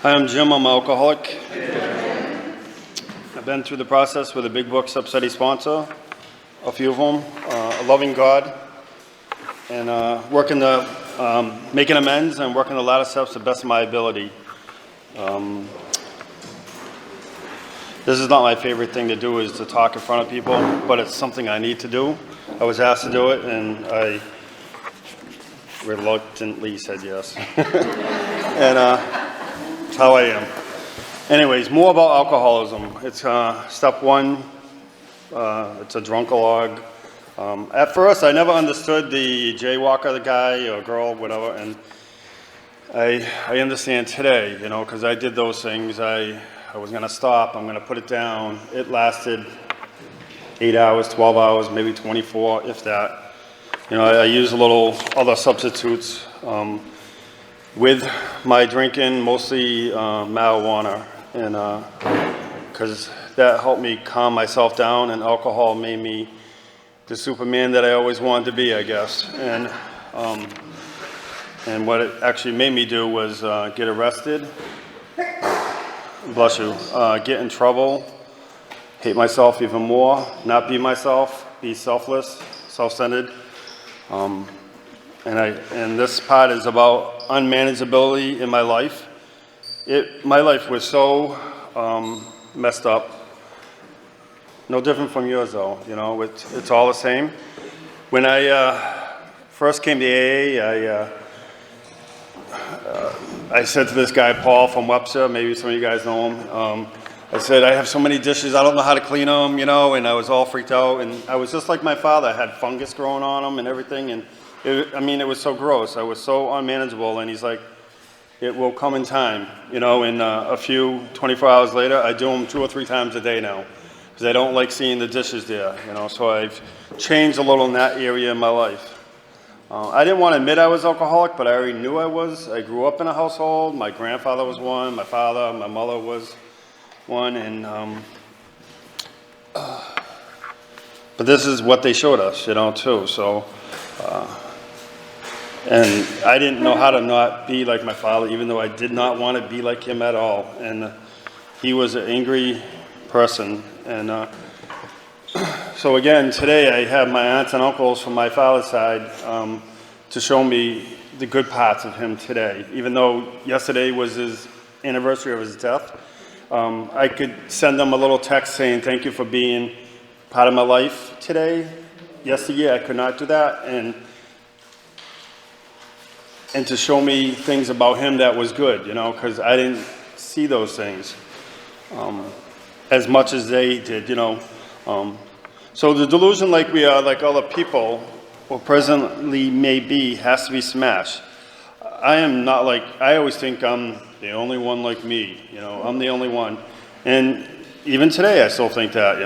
Hi, I'm Jim. I'm an alcoholic. I've been through the process with a Big Book Subsidy sponsor, a few of them, a loving God, and making amends and working a lot of steps to the best of my ability. This is not my favorite thing to do, is to talk in front of people, but it's something I need to do. I was asked to do it, and I reluctantly said yes. And it's how I am. Anyways, more about alcoholism. It's step one. It's a drunkalog. At first, I never understood the jaywalker, the guy or girl, whatever, and I understand today, because I did those things. I was going to stop. I'm going to put it down. It lasted 8 hours, 12 hours, maybe 24, if that. I use a little other substitutes with my drinking, mostly marijuana, and because that helped me calm myself down, and alcohol made me the Superman that I always wanted to be, I guess. And what it actually made me do was get arrested, bless you, get in trouble, hate myself even more, not be myself, be selfless, self-centered. And this part is about unmanageability in my life. My life was so messed up. No different from yours, though. It's all the same. When I first came to AA, I said to this guy, Paul from Webster, maybe some of you guys know him, I said, I have so many dishes, I don't know how to clean them, and I was all freaked out. And I was just like my father. I had fungus growing on them and everything. And it was so gross. I was so unmanageable. And he's like, it will come in time. And a few 24 hours later, I do them 2 or 3 times a day now, because I don't like seeing the dishes there. So I've changed a little in that area in my life. I didn't want to admit I was alcoholic, but I already knew I was. I grew up in a household. My grandfather was one. My father, my mother was one. And but this is what they showed us, too. So. And I didn't know how to not be like my father, even though I did not want to be like him at all. And he was an angry person. And so again, today I have my aunts and uncles from my father's side to show me the good parts of him today. Even though yesterday was his anniversary of his death, I could send them a little text saying, thank you for being part of my life today. Yesterday I could not do that. And to show me things about him that was good, because I didn't see those things as much as they did, So the delusion like we are, like other people, or presently may be, has to be smashed. I am not like, I always think I'm the only one like me, I'm the only one. And even today I still think that,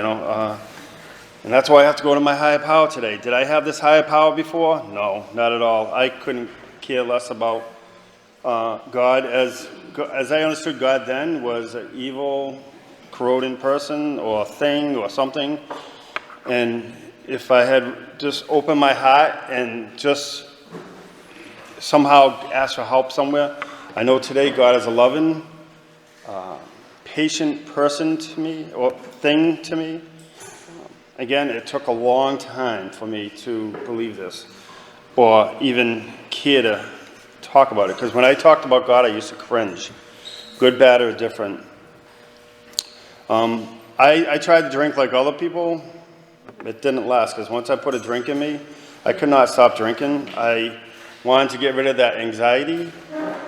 and that's why I have to go to my higher power today. Did I have this higher power before? No, not at all. I couldn't care less about God as I understood God then was an evil, corroding person or thing or something. And if I had just opened my heart and just somehow asked for help somewhere, I know today God is a loving, patient person to me or thing to me. Again, it took a long time for me to believe this, or even care to talk about it. Because when I talked about God, I used to cringe. Good, bad, or different. I tried to drink like other people. It didn't last, because once I put a drink in me, I could not stop drinking. I wanted to get rid of that anxiety,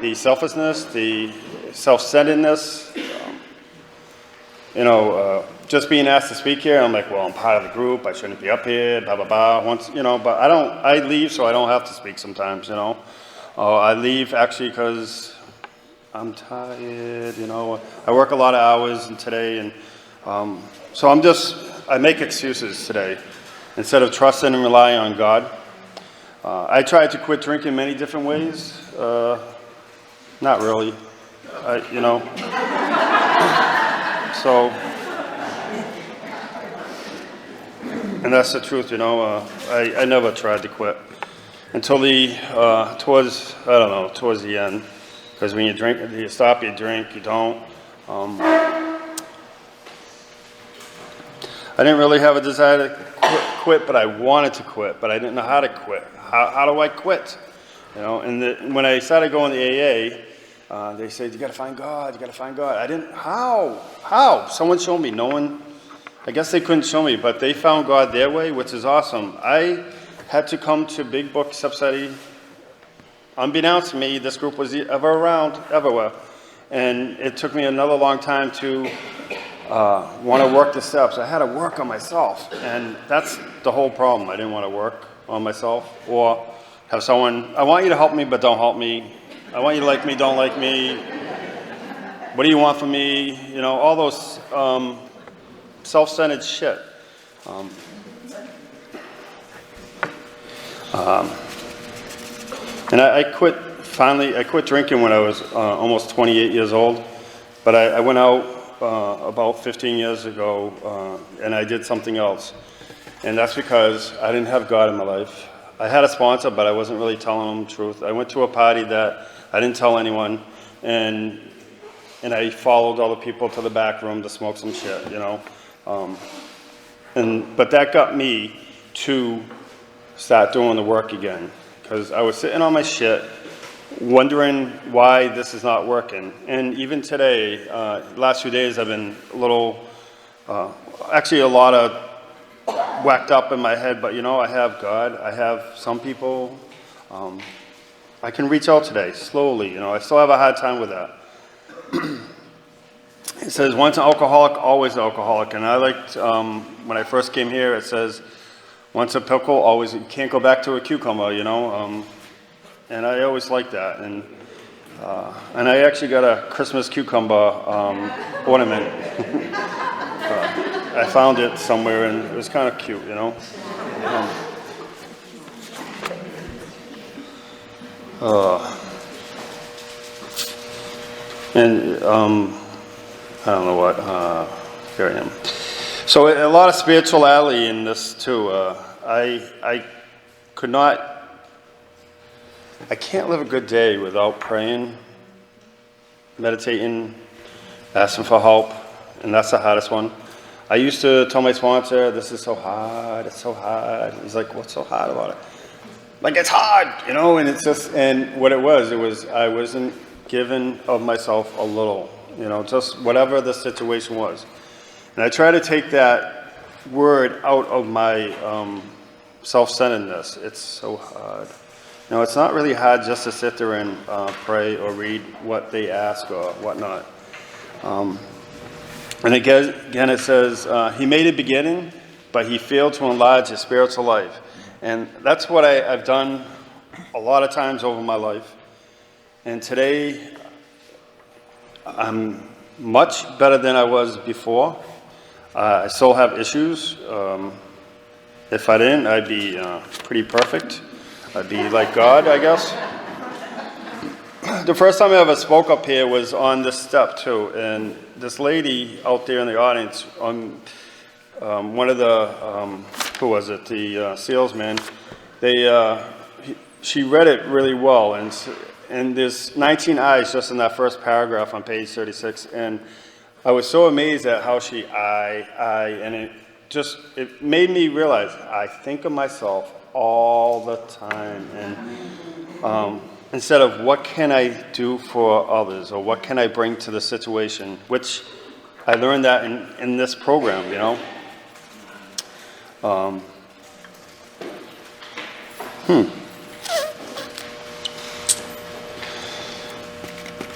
the selfishness, the self-centeredness. Just being asked to speak here, I'm like, well, I'm part of the group. I shouldn't be up here, blah, blah, blah. Once, but I leave so I don't have to speak sometimes, I leave actually because I'm tired, I work a lot of hours today. And so I make excuses today instead of trusting and relying on God. I tried to quit drinking many different ways. Not really, So, and that's the truth, I never tried to quit until towards the end, Because when you drink, you stop, you drink, you don't. I didn't really have a desire to quit, but I wanted to quit, but I didn't know how to quit. How do I quit? You know, and when I started going to AA, they said, you got to find God, you got to find God. I didn't, how? Someone showed me. No one, I guess they couldn't show me, but they found God their way, which is awesome. I had to come to Big Book Substudy. Unbeknownst to me, this group was ever around, everywhere. And it took me another long time to want to work the steps. I had to work on myself, and that's the whole problem. I didn't want to work on myself or have someone, I want you to help me, but don't help me. I want you to like me, don't like me. What do you want from me? You know, all those self-centered shit. And I quit drinking when I was almost 28 years old, but I went out about 15 years ago, and I did something else. And that's because I didn't have God in my life. I had a sponsor, but I wasn't really telling them the truth. I went to a party that I didn't tell anyone, and I followed all the people to the back room to smoke some shit, you know. But that got me to start doing the work again, because I was sitting on my shit, wondering why this is not working. And even today, last few days, I've been a little, actually a lot of whacked up in my head, but you know, I have God, I have some people, I can reach out today, slowly, you know, I still have a hard time with that. It says, once an alcoholic, always an alcoholic, and I liked, when I first came here, it says, once a pickle, always, you can't go back to a cucumber, you know, and I always liked that, and I actually got a Christmas cucumber ornament. I found it somewhere, and it was kind of cute, you know. I don't know what, here I am. So a lot of spirituality in this too. I can't live a good day without praying, meditating, asking for help, and that's the hardest one. I used to tell my sponsor, this is so hard, it's so hard. He's like, what's so hard about it? Like, it's hard, you know, and it's just, and what it was I wasn't giving of myself a little, you know, just whatever the situation was. And I try to take that word out of my self-centeredness. It's so hard. You know, it's not really hard just to sit there and pray or read what they ask or whatnot. And again, it says, he made a beginning, but he failed to enlarge his spiritual life. And that's what I've done a lot of times over my life. And today, I'm much better than I was before. I still have issues. If I didn't, I'd be pretty perfect. I'd be like God, I guess. The first time I ever spoke up here was on this step too, and this lady out there in the audience, one of the, who was it, the salesman, she read it really well, and there's 19 I's just in that first paragraph on page 36, and I was so amazed at how she, and it made me realize, I think of myself all the time, and instead of what can I do for others, or what can I bring to the situation, which I learned that in this program, you know.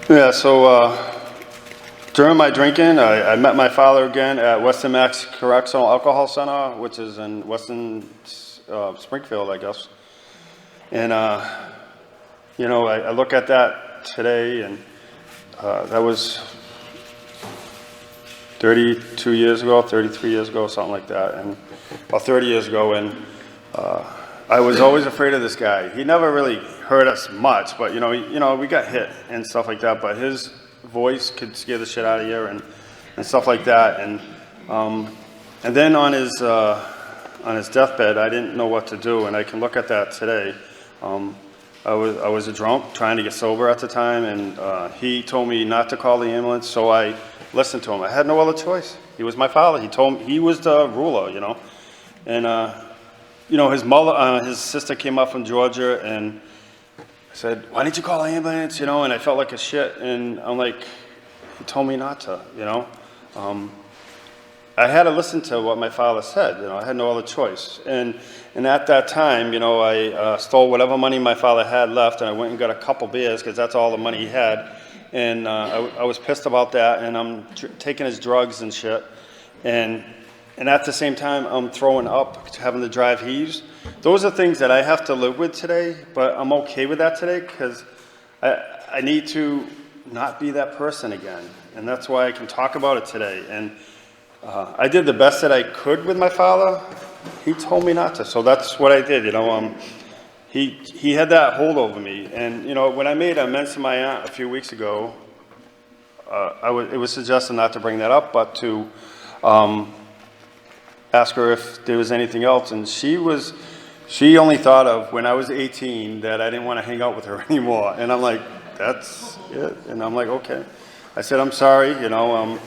Yeah, so during my drinking, I met my father again at Weston Max Correctional Alcohol Center, which is in Weston, Springfield, I guess. And, you know, I look at that today, and that was 32 years ago, 33 years ago, something like that, and about 30 years ago, and I was always afraid of this guy. He never really hurt us much, but you know, we got hit and stuff like that. But his voice could scare the shit out of you and stuff like that. And then on his deathbed, I didn't know what to do, and I can look at that today. I was a drunk trying to get sober at the time, and he told me not to call the ambulance, so I listened to him. I had no other choice. He was my father. He told me, he was the ruler, you know. And, you know, his mother, his sister came up from Georgia, and I said, why didn't you call the ambulance, you know? And I felt like a shit, and I'm like, he told me not to, you know. I had to listen to what my father said, you know. I had no other choice. And at that time, you know, I stole whatever money my father had left, and I went and got a couple beers, because that's all the money he had. And I was pissed about that, and I'm taking his drugs and shit. And at the same time, I'm throwing up, having to drive heaves. Those are things that I have to live with today, but I'm okay with that today, because I need to not be that person again. And that's why I can talk about it today. And I did the best that I could with my father. He told me not to, so that's what I did, you know. He had that hold over me. And, you know, when I made amends to my aunt a few weeks ago, it was suggested not to bring that up, but to ask her if there was anything else. And she only thought of when I was 18 that I didn't want to hang out with her anymore. And I'm like, that's it. And I'm like, okay. I said, I'm sorry, you know,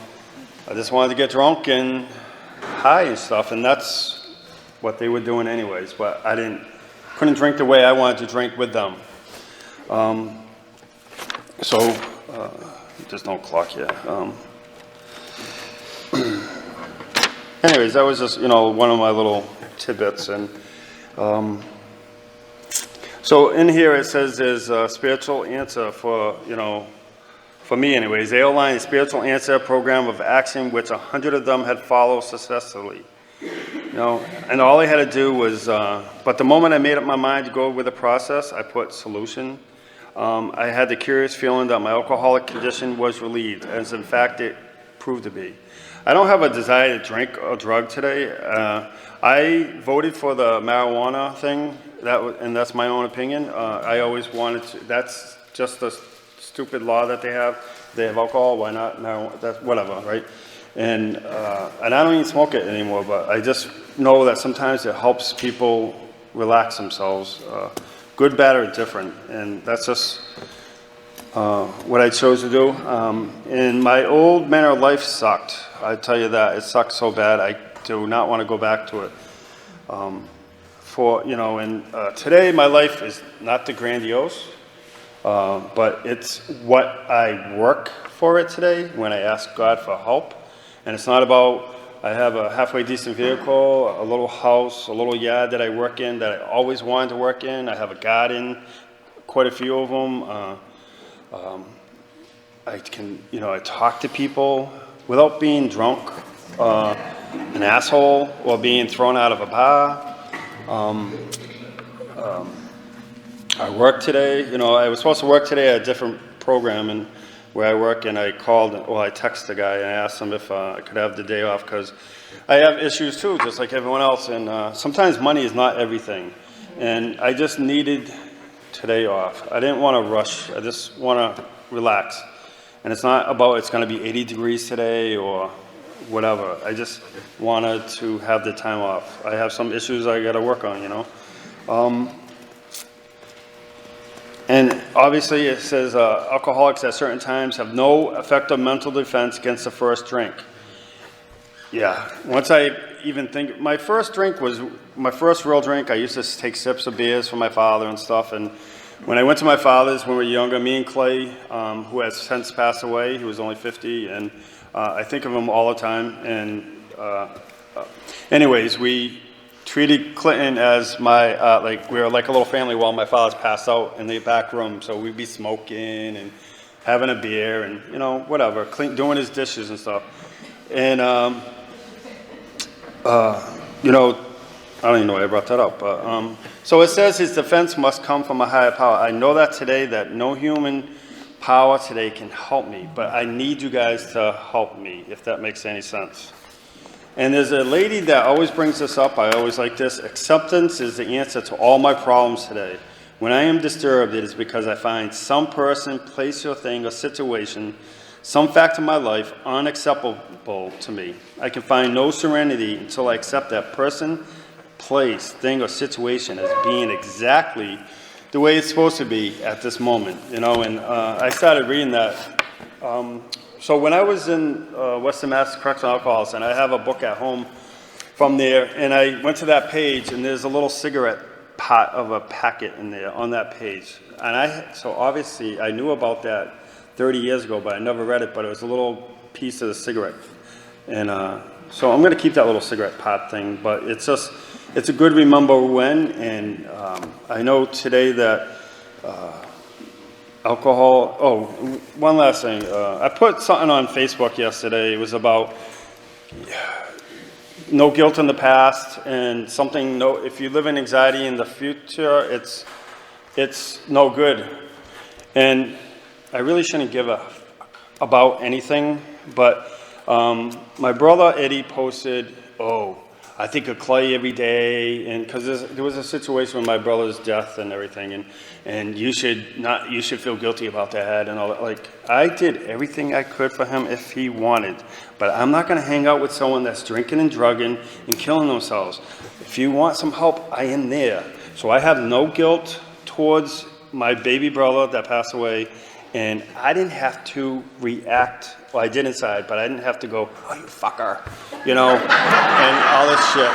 I just wanted to get drunk and high and stuff, and that's what they were doing anyways. But I couldn't drink the way I wanted to drink with them. There's no clock yet. Anyways, that was just, you know, one of my little tidbits. And so in here it says there's a spiritual answer for, you know, for me anyways. They outlined a spiritual answer program of action which 100 of them had followed successfully. You know, and all I had to do was, but the moment I made up my mind to go with the process, I put solution. I had the curious feeling that my alcoholic condition was relieved, as in fact it proved to be. I don't have a desire to drink or drug today. I voted for the marijuana thing, and that's my own opinion. I always wanted to, that's just a stupid law that they have. They have alcohol, why not marijuana? That's whatever, right? And I don't even smoke it anymore, but I just know that sometimes it helps people relax themselves. Good, bad, or different. And that's just what I chose to do. And my old manner of life sucked. I tell you that. It sucked so bad. I do not want to go back to it. Today my life is not the grandiose, but it's what I work for it today when I ask God for help. And it's not about, I have a halfway decent vehicle, a little house, a little yard that I work in that I always wanted to work in. I have a garden, quite a few of them. I talk to people without being drunk, an asshole, or being thrown out of a bar. I work today. You know, I was supposed to work today at a different program and where I work, and I called, I texted the guy and I asked him if I could have the day off, because I have issues too, just like everyone else, and sometimes money is not everything. And I just needed today off. I didn't want to rush. I just want to relax. And it's not about it's going to be 80 degrees today or whatever. I just wanted to have the time off. I have some issues I got to work on, you know. And obviously it says alcoholics at certain times have no effective mental defense against the first drink. Yeah, once I even think, my first drink was, my first real drink, I used to take sips of beers from my father and stuff. And when I went to my father's when we were younger, me and Clay, who has since passed away, he was only 50, and I think of him all the time. And anyways, we treated Clinton as my, we were like a little family while my father's passed out in the back room. So we'd be smoking and having a beer and, you know, whatever, doing his dishes and stuff. And, you know, I don't even know why I brought that up. But, so it says his defense must come from a higher power. I know that today, that no human power today can help me, but I need you guys to help me, if that makes any sense. And there's a lady that always brings this up. I always like this. Acceptance is the answer to all my problems today. When I am disturbed, it is because I find some person, place, or thing, or situation, some fact in my life unacceptable to me. I can find no serenity until I accept that person, place, thing, or situation as being exactly the way it's supposed to be at this moment, you know, and I started reading that. So when I was in Western Mass Correctional Alcoholics, and I have a book at home from there, and I went to that page, and there's a little cigarette pot of a packet in there on that page. And so obviously I knew about that 30 years ago, but I never read it, but it was a little piece of the cigarette. And so I'm going to keep that little cigarette pot thing, but it's a good remember when, and I know today that alcohol, oh, one last thing. I put something on Facebook yesterday. It was about no guilt in the past and something, if you live in anxiety in the future, it's no good. And I really shouldn't give a about anything, but my brother Eddie posted, I think of Clay every day, and because there was a situation with my brother's death and everything, and you should feel guilty about that and all that. Like, I did everything I could for him if he wanted, but I'm not going to hang out with someone that's drinking and drugging and killing themselves. If you want some help, I am there. So I have no guilt towards my baby brother that passed away, and I didn't have to react. Well, I did inside, but I didn't have to go, oh, you fucker, you know, and all this shit.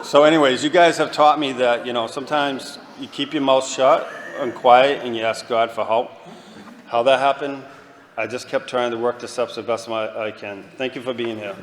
So anyways, you guys have taught me that, you know, sometimes you keep your mouth shut and quiet and you ask God for help. How that happened, I just kept trying to work the steps the best I can. Thank you for being here.